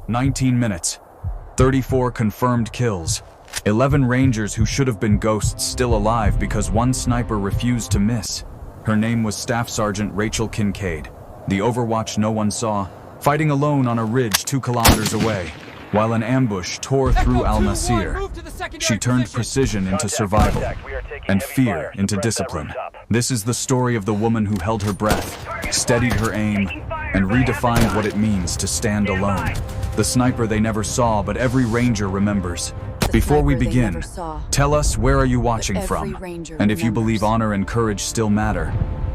19 minutes. 34 confirmed kills. 11 Rangers who should have been ghosts still alive because one sniper refused to miss. Her name was Staff Sergeant Rachel Kincaid. The overwatch no one saw, fighting alone on a ridge 2 kilometers away, while an ambush tore through Al-Nasir. She turned precision into survival, and fear into discipline. This is the story of the woman who held her breath, steadied her aim, and redefined what it means to stand alone. The sniper they never saw, but every Ranger remembers. Before we begin, tell us, where are you watching from? And if you believe honor and courage still matter,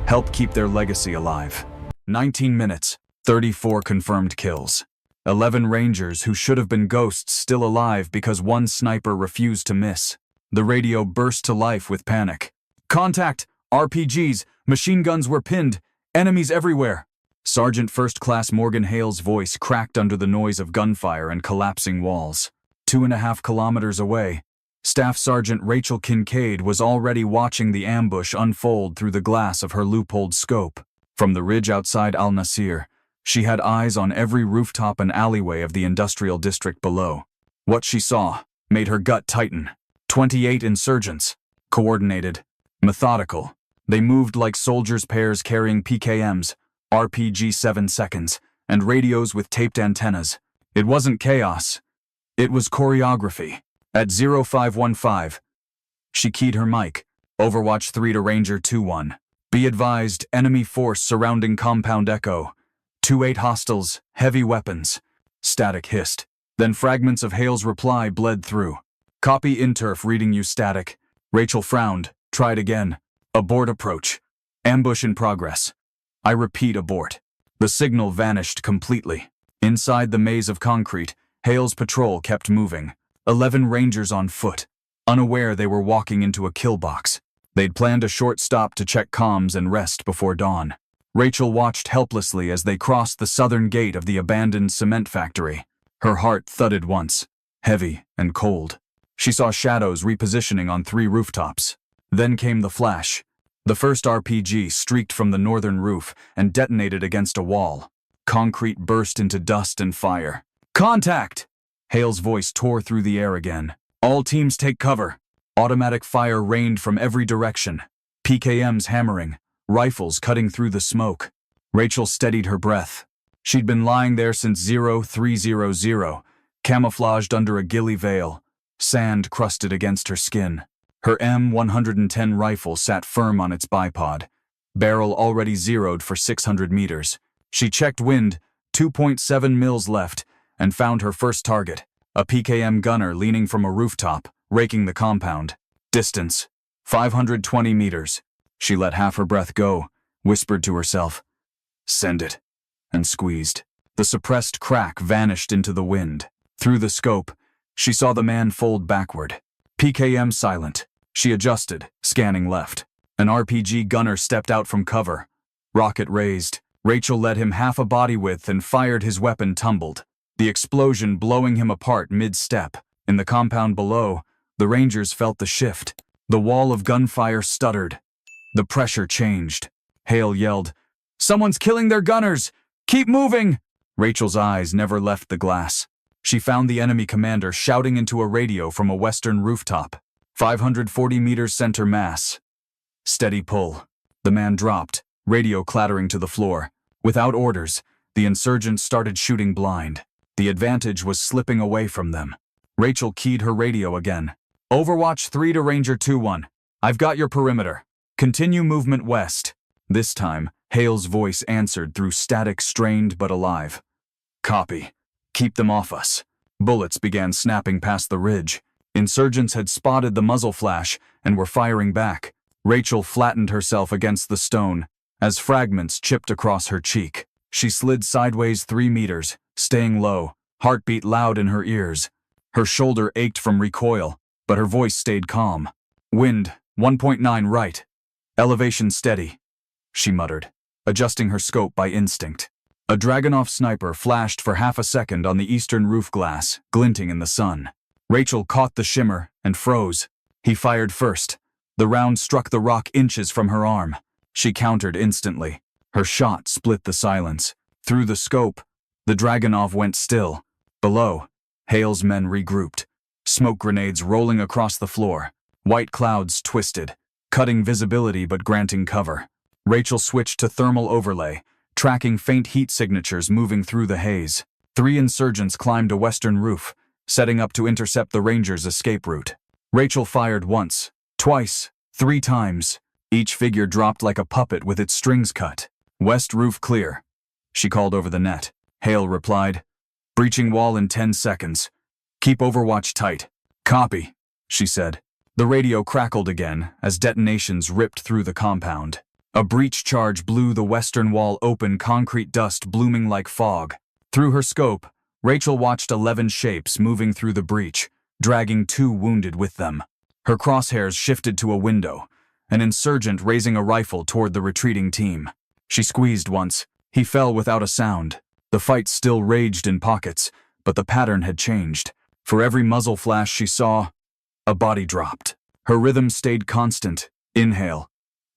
help keep their legacy alive. 19 minutes, 34 confirmed kills. 11 Rangers who should have been ghosts still alive because one sniper refused to miss. The radio burst to life with panic. Contact! RPGs! Machine guns were pinned! Enemies everywhere! Sergeant First Class Morgan Hale's voice cracked under the noise of gunfire and collapsing walls. 2.5 kilometers away, Staff Sergeant Rachel Kincaid was already watching the ambush unfold through the glass of her loopholed scope. From the ridge outside Al-Nasir, she had eyes on every rooftop and alleyway of the industrial district below. What she saw made her gut tighten. 28 insurgents, coordinated, methodical. They moved like soldiers' pairs carrying PKMs, RPG 7 seconds, and radios with taped antennas. It wasn't chaos. It was choreography. At 0515, she keyed her mic. Overwatch 3 to Ranger 2-1. Be advised, enemy force surrounding Compound Echo. 2-8 hostiles, heavy weapons. Static hissed. Then fragments of Hale's reply bled through. Copy Interf reading you static. Rachel frowned, tried again. Abort approach. Ambush in progress. I repeat, abort. The signal vanished completely. Inside the maze of concrete, Hale's patrol kept moving. 11 Rangers on foot, unaware they were walking into a kill box. They'd planned a short stop to check comms and rest before dawn. Rachel watched helplessly as they crossed the southern gate of the abandoned cement factory. Her heart thudded once, heavy and cold. She saw shadows repositioning on 3 rooftops. Then came the flash. The first RPG streaked from the northern roof and detonated against a wall. Concrete burst into dust and fire. Contact! Hale's voice tore through the air again. All teams take cover. Automatic fire rained from every direction. PKMs hammering, rifles cutting through the smoke. Rachel steadied her breath. She'd been lying there since 0300, camouflaged under a ghillie veil, sand crusted against her skin. Her M110 rifle sat firm on its bipod, barrel already zeroed for 600 meters. She checked wind, 2.7 mils left, and found her first target, a PKM gunner leaning from a rooftop, raking the compound. Distance, 520 meters. She let half her breath go, whispered to herself, "Send it," and squeezed. The suppressed crack vanished into the wind. Through the scope, she saw the man fold backward. PKM silent. She adjusted, scanning left. An RPG gunner stepped out from cover. Rocket raised. Rachel led him half a body width and fired. His weapon tumbled, the explosion blowing him apart mid-step. In the compound below, the Rangers felt the shift. The wall of gunfire stuttered. The pressure changed. Hale yelled, "Someone's killing their gunners! Keep moving!" Rachel's eyes never left the glass. She found the enemy commander shouting into a radio from a western rooftop. 540 meters center mass. Steady pull. The man dropped, radio clattering to the floor. Without orders, the insurgents started shooting blind. The advantage was slipping away from them. Rachel keyed her radio again. Overwatch 3 to Ranger 2-1. I've got your perimeter. Continue movement west. This time, Hale's voice answered through static, strained but alive. Copy. Keep them off us. Bullets began snapping past the ridge. Insurgents had spotted the muzzle flash and were firing back. Rachel flattened herself against the stone as fragments chipped across her cheek. She slid sideways 3 meters, staying low, heartbeat loud in her ears. Her shoulder ached from recoil, but her voice stayed calm. Wind, 1.9 right. Elevation steady, she muttered, adjusting her scope by instinct. A Dragunov sniper flashed for half a second on the eastern roof glass, glinting in the sun. Rachel caught the shimmer and froze. He fired first. The round struck the rock inches from her arm. She countered instantly. Her shot split the silence. Through the scope, the Dragunov went still. Below, Hale's men regrouped, smoke grenades rolling across the floor, white clouds twisted, cutting visibility but granting cover. Rachel switched to thermal overlay, tracking faint heat signatures moving through the haze. 3 insurgents climbed a western roof, setting up to intercept the Rangers' escape route. Rachel fired once, twice, 3 times. Each figure dropped like a puppet with its strings cut. "West roof clear," she called over the net. Hale replied, "Breaching wall in 10 seconds. Keep overwatch tight." "Copy," she said. The radio crackled again as detonations ripped through the compound. A breach charge blew the western wall open, concrete dust blooming like fog. Through her scope, Rachel watched 11 shapes moving through the breach, dragging 2 wounded with them. Her crosshairs shifted to a window, an insurgent raising a rifle toward the retreating team. She squeezed once. He fell without a sound. The fight still raged in pockets, but the pattern had changed. For every muzzle flash she saw, a body dropped. Her rhythm stayed constant. Inhale,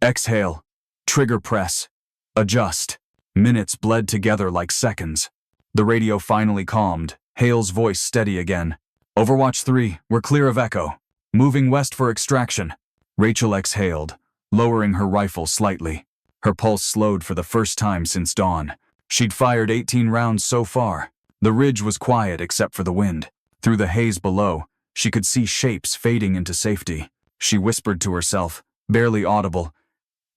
exhale, trigger press, adjust. Minutes bled together like seconds. The radio finally calmed, Hale's voice steady again. "Overwatch 3, we're clear of echo. Moving west for extraction." Rachel exhaled, lowering her rifle slightly. Her pulse slowed for the first time since dawn. She'd fired 18 rounds so far. The ridge was quiet except for the wind. Through the haze below, she could see shapes fading into safety. She whispered to herself, barely audible,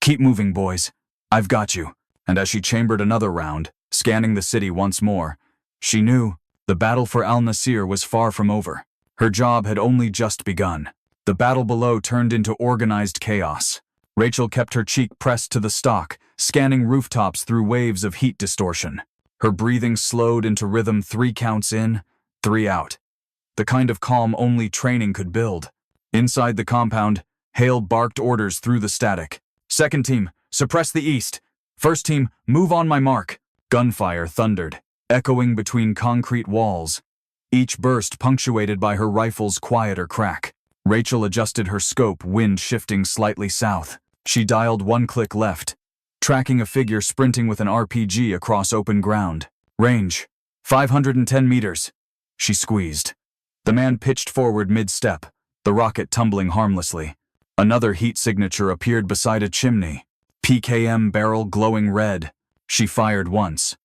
"Keep moving, boys. I've got you." And as she chambered another round, scanning the city once more, she knew the battle for Al-Nasir was far from over. Her job had only just begun. The battle below turned into organized chaos. Rachel kept her cheek pressed to the stock, scanning rooftops through waves of heat distortion. Her breathing slowed into rhythm, 3 counts in, 3 out. The kind of calm only training could build. Inside the compound, Hale barked orders through the static. "Second team, suppress the east. First team, move on my mark." Gunfire thundered, echoing between concrete walls, each burst punctuated by her rifle's quieter crack. Rachel adjusted her scope, wind shifting slightly south. She dialed 1 click left, tracking a figure sprinting with an RPG across open ground. "Range, 510 meters." She squeezed. The man pitched forward mid-step, the rocket tumbling harmlessly. Another heat signature appeared beside a chimney, PKM barrel glowing red. She fired once.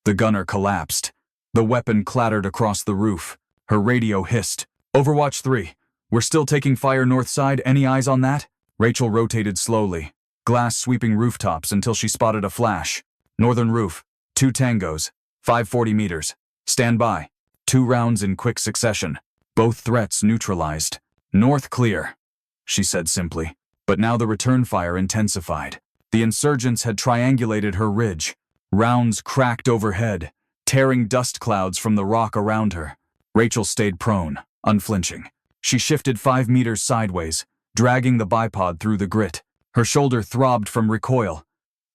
The gunner collapsed. The weapon clattered across the roof. Her radio hissed, "Overwatch 3. We're still taking fire north side. Any eyes on that?" Rachel rotated slowly, glass sweeping rooftops until she spotted a flash. "Northern roof, 2 tangos, 540 meters. Stand by." 2 rounds in quick succession. Both threats neutralized. "North clear," she said simply. But now the return fire intensified. The insurgents had triangulated her ridge. Rounds cracked overhead, tearing dust clouds from the rock around her. Rachel stayed prone, unflinching. She shifted 5 meters sideways, dragging the bipod through the grit. Her shoulder throbbed from recoil,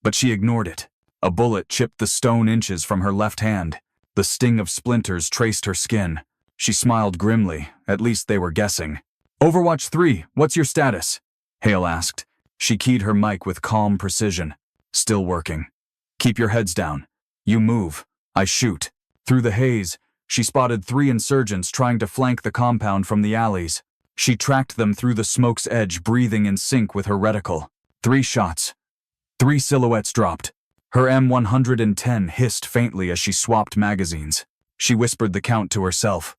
but she ignored it. A bullet chipped the stone inches from her left hand. The sting of splinters traced her skin. She smiled grimly, at least they were guessing. "Overwatch 3, what's your status?" Hale asked. She keyed her mic with calm precision. "Still working. Keep your heads down. You move, I shoot." Through the haze, she spotted 3 insurgents trying to flank the compound from the alleys. She tracked them through the smoke's edge, breathing in sync with her reticle. 3 shots. 3 silhouettes dropped. Her M110 hissed faintly as she swapped magazines. She whispered the count to herself.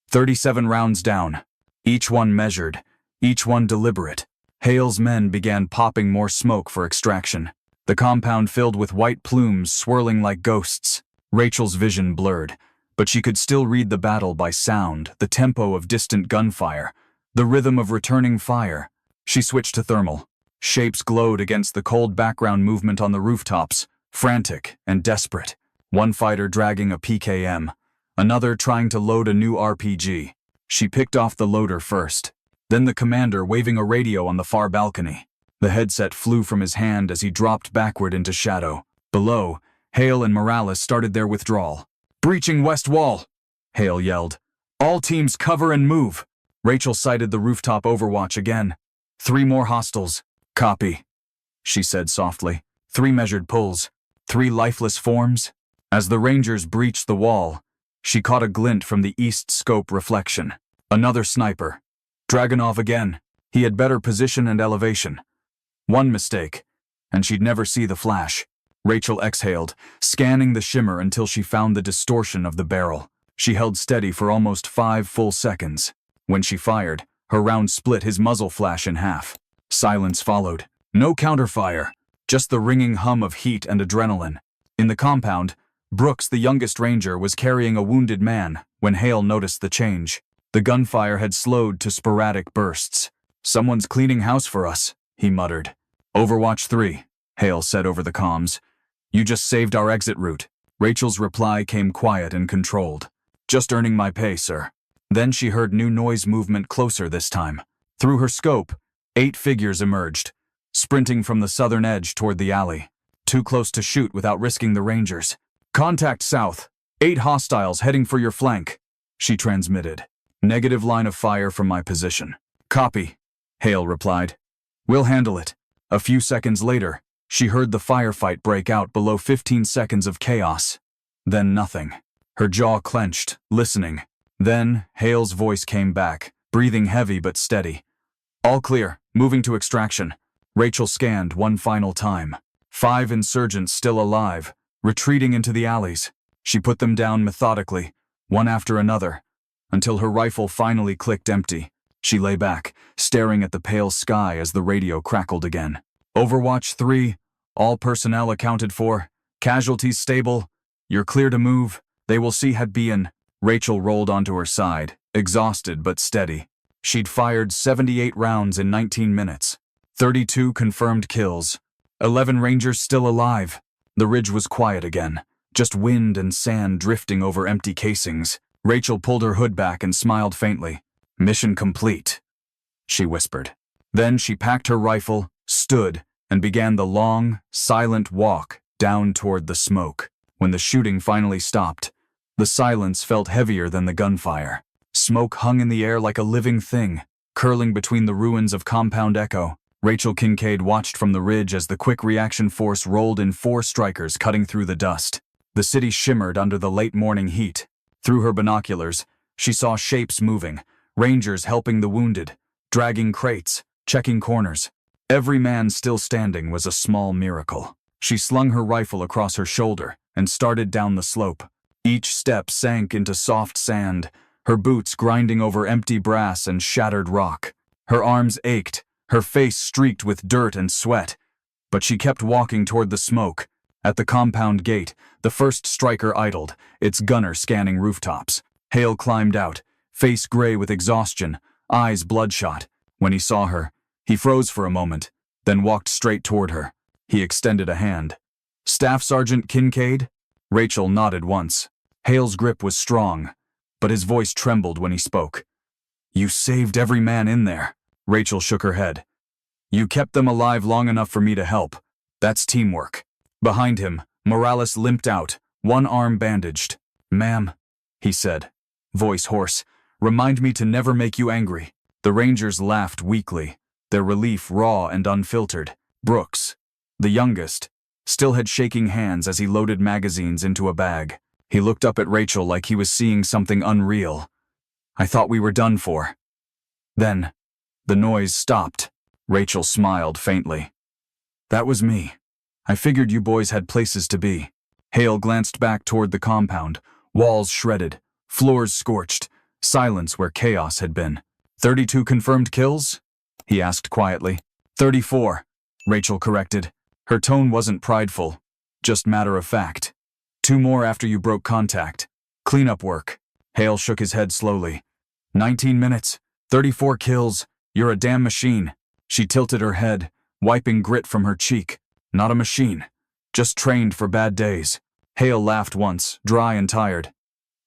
37 rounds down. Each one measured, each one deliberate. Hale's men began popping more smoke for extraction. The compound filled with white plumes swirling like ghosts. Rachel's vision blurred, but she could still read the battle by sound, the tempo of distant gunfire, the rhythm of returning fire. She switched to thermal. Shapes glowed against the cold background movement on the rooftops, frantic and desperate. One fighter dragging a PKM, another trying to load a new RPG. She picked off the loader first, then the commander waving a radio on the far balcony. The headset flew from his hand as he dropped backward into shadow. Below, Hale and Morales started their withdrawal. "Breaching west wall," Hale yelled. "All teams cover and move." Rachel sighted the rooftop overwatch again. 3 more hostiles. "Copy," she said softly. 3 measured pulls. 3 lifeless forms. As the Rangers breached the wall, She caught a glint from the east scope reflection. Another sniper. Dragunov again. He had better position and elevation. One mistake, and she'd never see the flash. Rachel exhaled, scanning the shimmer until she found the distortion of the barrel. She held steady for almost 5 full seconds. When she fired, her round split his muzzle flash in half. Silence followed. No counterfire, just the ringing hum of heat and adrenaline. In the compound, Brooks, the youngest ranger, was carrying a wounded man when Hale noticed the change. The gunfire had slowed to sporadic bursts. "Someone's cleaning house for us," he muttered. "Overwatch 3, Hale said over the comms. "You just saved our exit route." Rachel's reply came quiet and controlled. "Just earning my pay, sir." Then she heard new noise movement closer this time. Through her scope, 8 figures emerged, sprinting from the southern edge toward the alley. Too close to shoot without risking the rangers. "Contact south. 8 hostiles heading for your flank," she transmitted. "Negative line of fire from my position." "Copy," Hale replied. "We'll handle it." A few seconds later, she heard the firefight break out below 15 seconds of chaos. Then nothing. Her jaw clenched, listening. Then Hale's voice came back, breathing heavy but steady. "All clear, moving to extraction." Rachel scanned one final time. 5 insurgents still alive, retreating into the alleys. She put them down methodically, one after another, until her rifle finally clicked empty. She lay back, staring at the pale sky as the radio crackled again. "Overwatch 3, all personnel accounted for, casualties stable, you're clear to move, they will see Hadbian." Rachel rolled onto her side, exhausted but steady. She'd fired 78 rounds in 19 minutes. 32 confirmed kills. 11 rangers still alive. The ridge was quiet again, just wind and sand drifting over empty casings. Rachel pulled her hood back and smiled faintly. "Mission complete," she whispered. Then she packed her rifle, stood, and began the long, silent walk down toward the smoke. When the shooting finally stopped, the silence felt heavier than the gunfire. Smoke hung in the air like a living thing, curling between the ruins of Compound Echo. Rachel Kincaid watched from the ridge as the quick reaction force rolled in 4 strikers cutting through the dust. The city shimmered under the late morning heat. Through her binoculars, she saw shapes moving, rangers helping the wounded, dragging crates, checking corners. Every man still standing was a small miracle. She slung her rifle across her shoulder and started down the slope. Each step sank into soft sand, her boots grinding over empty brass and shattered rock. Her arms ached, her face streaked with dirt and sweat. But she kept walking toward the smoke. At the compound gate, the first striker idled, its gunner scanning rooftops. Hale climbed out, face gray with exhaustion, eyes bloodshot. When he saw her, he froze for a moment, then walked straight toward her. He extended a hand. "Staff Sergeant Kincaid?" Rachel nodded once. Hale's grip was strong, but his voice trembled when he spoke. "You saved every man in there." Rachel shook her head. "You kept them alive long enough for me to help. That's teamwork." Behind him, Morales limped out, one arm bandaged. "Ma'am," he said, voice hoarse, "remind me to never make you angry." The rangers laughed weakly, their relief raw and unfiltered. Brooks, the youngest, still had shaking hands as he loaded magazines into a bag. He looked up at Rachel like he was seeing something unreal. "I thought we were done for." Then, the noise stopped. Rachel smiled faintly. "That was me. I figured you boys had places to be." Hale glanced back toward the compound, walls shredded, floors scorched, silence where chaos had been. 32 confirmed kills?" he asked quietly. 34, Rachel corrected. Her tone wasn't prideful, just matter of fact. 2 more after you broke contact. Cleanup work." Hale shook his head slowly. 19 minutes, 34 kills, you're a damn machine." She tilted her head, wiping grit from her cheek. "Not a machine, just trained for bad days." Hale laughed once, dry and tired.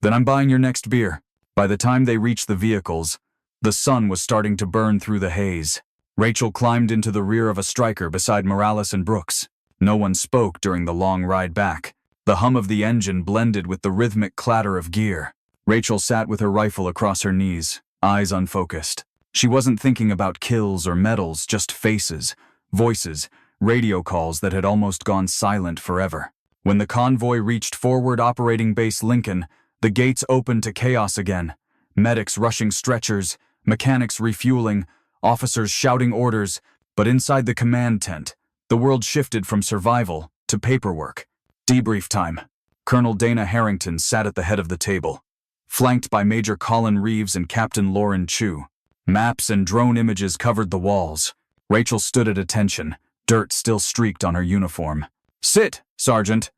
"Then I'm buying your next beer." By the time they reached the vehicles, the sun was starting to burn through the haze. Rachel climbed into the rear of a striker beside Morales and Brooks. No one spoke during the long ride back. The hum of the engine blended with the rhythmic clatter of gear. Rachel sat with her rifle across her knees, eyes unfocused. She wasn't thinking about kills or medals, just faces, voices, radio calls that had almost gone silent forever. When the convoy reached Forward Operating Base Lincoln, The gates opened to chaos again. Medics rushing stretchers, mechanics refueling, officers shouting orders, but inside the command tent, the world shifted from survival to paperwork. Debrief time. Colonel Dana Harrington sat at the head of the table, flanked by Major Colin Reeves and Captain Lauren Chu. Maps and drone images covered the walls. Rachel stood at attention, dirt still streaked on her uniform. "Sit, Sergeant,"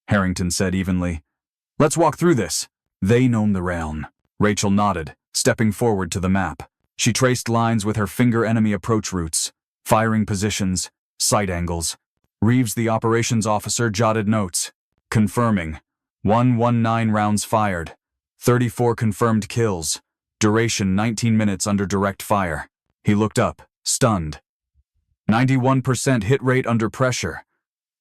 Harrington said evenly. "Let's walk through this." They known the realm. Rachel nodded, stepping forward to the map. She traced lines with her finger enemy approach routes, firing positions, sight angles. Reeves, the operations officer, jotted notes, confirming 119 rounds fired, 34 confirmed kills, duration 19 minutes under direct fire. He looked up, stunned. 91% hit rate under pressure.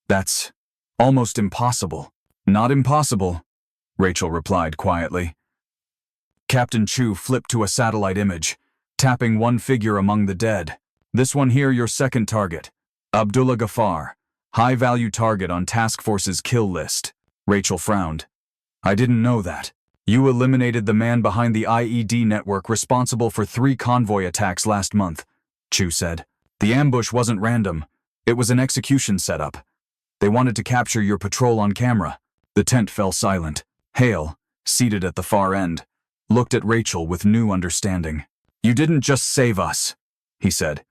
That's almost impossible. Not impossible, Rachel replied quietly. Captain Chu flipped to a satellite image, tapping one figure among the dead. "This one here, your second target. Abdullah Ghaffar, high-value target on task force's kill list." Rachel frowned. "I didn't know that. You eliminated the man behind the IED network responsible for 3 convoy attacks last month," Chu said. "The ambush wasn't random. It was an execution setup. They wanted to capture your patrol on camera." The tent fell silent. Hale, seated at the far end, looked at Rachel with new understanding. "You didn't just save us," he said.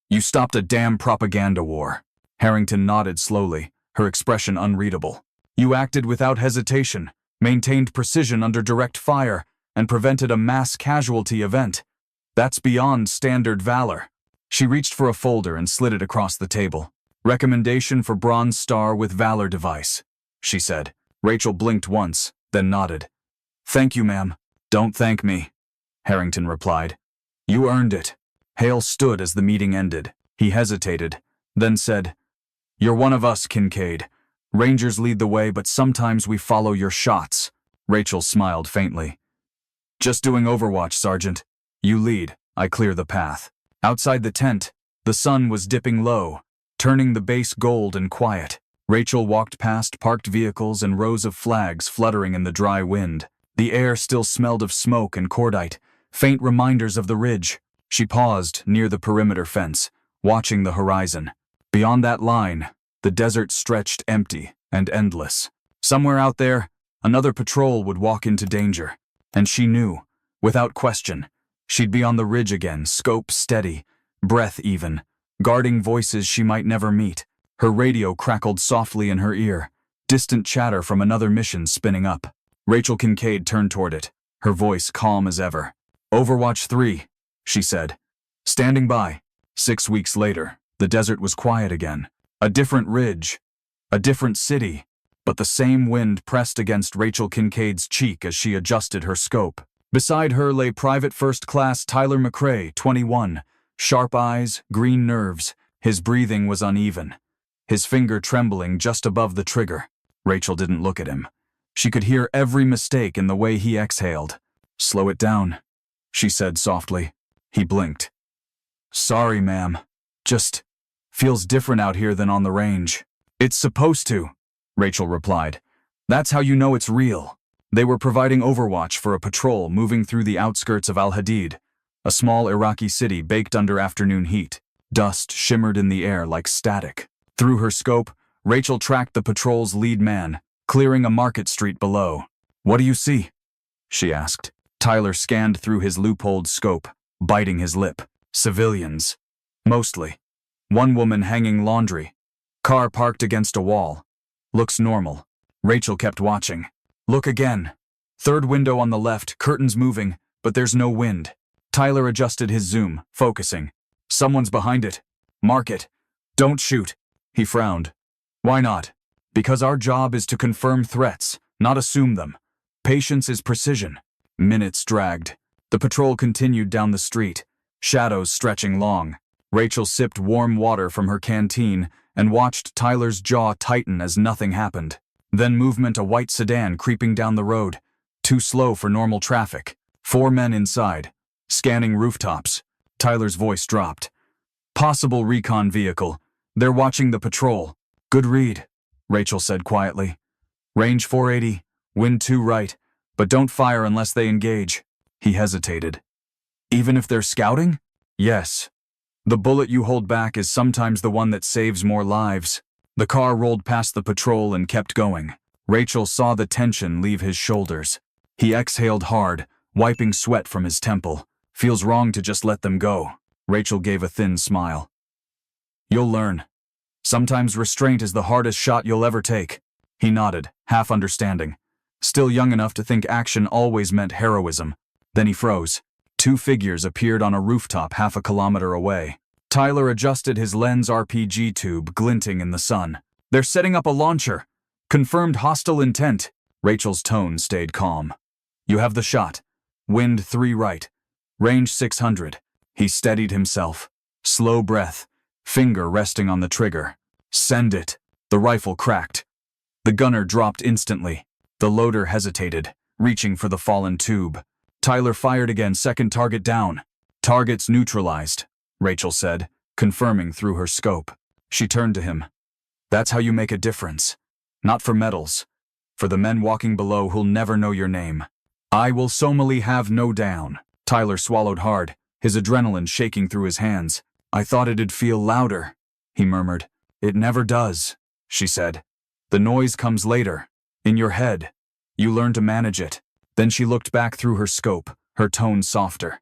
"You stopped a damn propaganda war." Harrington nodded slowly, her expression unreadable. "You acted without hesitation, maintained precision under direct fire, and prevented a mass casualty event. That's beyond standard valor." She reached for a folder and slid it across the table. "Recommendation for Bronze Star with Valor device," she said. Rachel blinked once, then nodded. "Thank you, ma'am." "Don't thank me," Harrington replied. "You earned it." Hale stood as the meeting ended. He hesitated, then said, "You're one of us, Kincaid. Rangers lead the way, but sometimes we follow your shots." Rachel smiled faintly. "Just doing Overwatch, Sergeant. You lead, I clear the path." Outside the tent, the sun was dipping low, turning the base gold and quiet. Rachel walked past parked vehicles and rows of flags fluttering in the dry wind. The air still smelled of smoke and cordite, faint reminders of the ridge. She paused near the perimeter fence, watching the horizon. Beyond that line, the desert stretched empty and endless. Somewhere out there, another patrol would walk into danger. And she knew, without question, she'd be on the ridge again, scope steady, breath even, guarding voices she might never meet. Her radio crackled softly in her ear, distant chatter from another mission spinning up. Rachel Kincaid turned toward it, her voice calm as ever. "Overwatch 3, she said. "Standing by." 6 weeks later, the desert was quiet again. A different ridge, a different city, but the same wind pressed against Rachel Kincaid's cheek as she adjusted her scope. Beside her lay Private First Class Tyler McRae, 21, sharp eyes, green nerves. His breathing was uneven, his finger trembling just above the trigger. Rachel didn't look at him. She could hear every mistake in the way he exhaled. "Slow it down," she said softly. He blinked. "Sorry, ma'am. Just feels different out here than on the range." "It's supposed to," Rachel replied. "That's how you know it's real." They were providing overwatch for a patrol moving through the outskirts of Al-Hadid, a small Iraqi city baked under afternoon heat. Dust shimmered in the air like static. Through her scope, Rachel tracked the patrol's lead man, clearing a market street below. "What do you see?" she asked. Tyler scanned through his loopholed scope, biting his lip. "Civilians. Mostly. One woman hanging laundry. Car parked against a wall. Looks normal." Rachel kept watching. "Look again. Third window on the left, curtains moving, but there's no wind." Tyler adjusted his zoom, focusing. "Someone's behind it. Mark it. Don't shoot." He frowned. "Why not?" "Because our job is to confirm threats, not assume them. Patience is precision." Minutes dragged. The patrol continued down the street, shadows stretching long. Rachel sipped warm water from her canteen and watched Tyler's jaw tighten as nothing happened. Then movement, a white sedan creeping down the road, too slow for normal traffic. 4 men inside, scanning rooftops. Tyler's voice dropped. "Possible recon vehicle. They're watching the patrol." "Good read," Rachel said quietly. "Range 480, wind 2 right, But don't fire unless they engage. He hesitated. Even if they're scouting? Yes. The bullet you hold back is sometimes the one that saves more lives. The car rolled past the patrol and kept going. Rachel saw the tension leave his shoulders. He exhaled hard, wiping sweat from his temple. Feels wrong to just let them go. Rachel gave a thin smile. You'll learn. Sometimes restraint is the hardest shot you'll ever take. He nodded, half understanding. Still young enough to think action always meant heroism. Then he froze. Two figures appeared on a rooftop half a kilometer away. Tyler adjusted his lens RPG tube, glinting in the sun. They're setting up a launcher. Confirmed hostile intent. Rachel's tone stayed calm. You have the shot. Wind 3 right. Range 600. He steadied himself. Slow breath. Finger resting on the trigger. Send it. The rifle cracked. The gunner dropped instantly. The loader hesitated, reaching for the fallen tube. Tyler fired again, second target down. Targets neutralized, Rachel said, confirming through her scope. She turned to him. That's how you make a difference. Not for medals. For the men walking below who'll never know your name. I will somally have no down. Tyler swallowed hard, his adrenaline shaking through his hands. I thought it'd feel louder, he murmured. It never does, she said. The noise comes later. In your head. You learn to manage it. Then she looked back through her scope, her tone softer.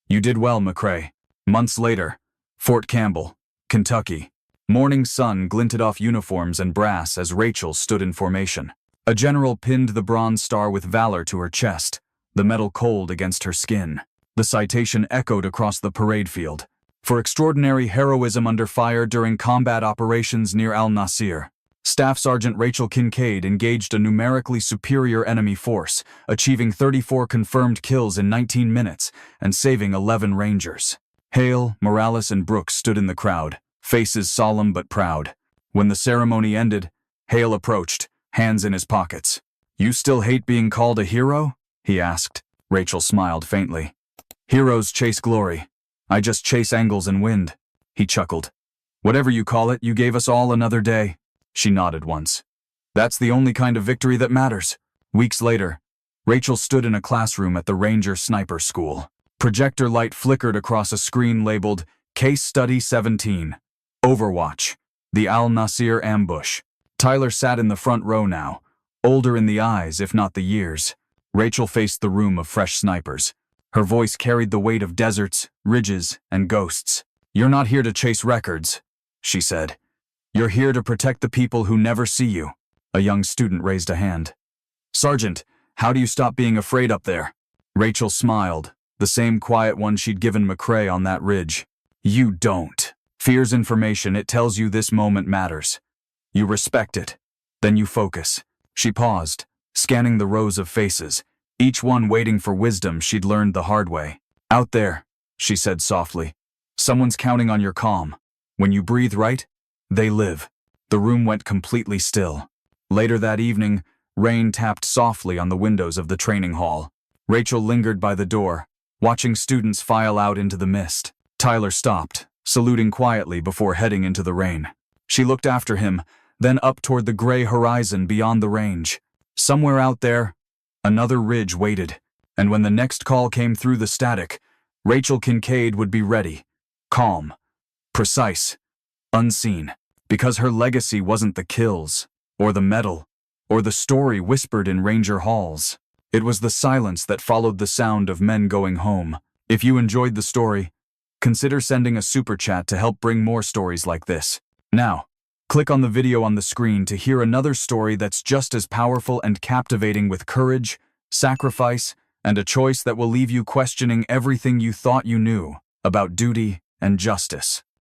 You did well, McCrae. Months later, Fort Campbell, Kentucky. Morning sun glinted off uniforms and brass as Rachel stood in formation. A general pinned the Bronze Star with valor to her chest, the metal cold against her skin. The citation echoed across the parade field. For extraordinary heroism under fire during combat operations near Al-Nasir. Staff Sergeant Rachel Kincaid engaged a numerically superior enemy force, achieving 34 confirmed kills in 19 minutes and saving 11 Rangers. Hale, Morales, and Brooks stood in the crowd, faces solemn but proud. When the ceremony ended, Hale approached, hands in his pockets. You still hate being called a hero? He asked. Rachel smiled faintly. Heroes chase glory. I just chase angles and wind. He chuckled. Whatever you call it, you gave us all another day. She nodded once. That's the only kind of victory that matters. Weeks later, Rachel stood in a classroom at the Ranger Sniper School. Projector light flickered across a screen labeled Case Study 17. Overwatch. The Al-Nasir ambush. Tyler sat in the front row now, older in the eyes if not the years. Rachel faced the room of fresh snipers. Her voice carried the weight of deserts, ridges, and ghosts. You're not here to chase records, she said. You're here to protect the people who never see you. A young student raised a hand. Sergeant, how do you stop being afraid up there? Rachel smiled, the same quiet one she'd given McCrae on that ridge. You don't. Fear's information, it tells you this moment matters. You respect it. Then you focus. She paused, scanning the rows of faces, each one waiting for wisdom she'd learned the hard way. Out there, she said softly. Someone's counting on your calm. When you breathe right, they live. The room went completely still. Later that evening, rain tapped softly on the windows of the training hall. Rachel lingered by the door, watching students file out into the mist. Tyler stopped, saluting quietly before heading into the rain. She looked after him, then up toward the gray horizon beyond the range. Somewhere out there, another ridge waited, and when the next call came through the static, Rachel Kincaid would be ready, calm, precise, unseen. Because her legacy wasn't the kills, or the medal, or the story whispered in Ranger halls. It was the silence that followed the sound of men going home. If you enjoyed the story, consider sending a super chat to help bring more stories like this. Now, click on the video on the screen to hear another story that's just as powerful and captivating with courage, sacrifice, and a choice that will leave you questioning everything you thought you knew about duty and justice.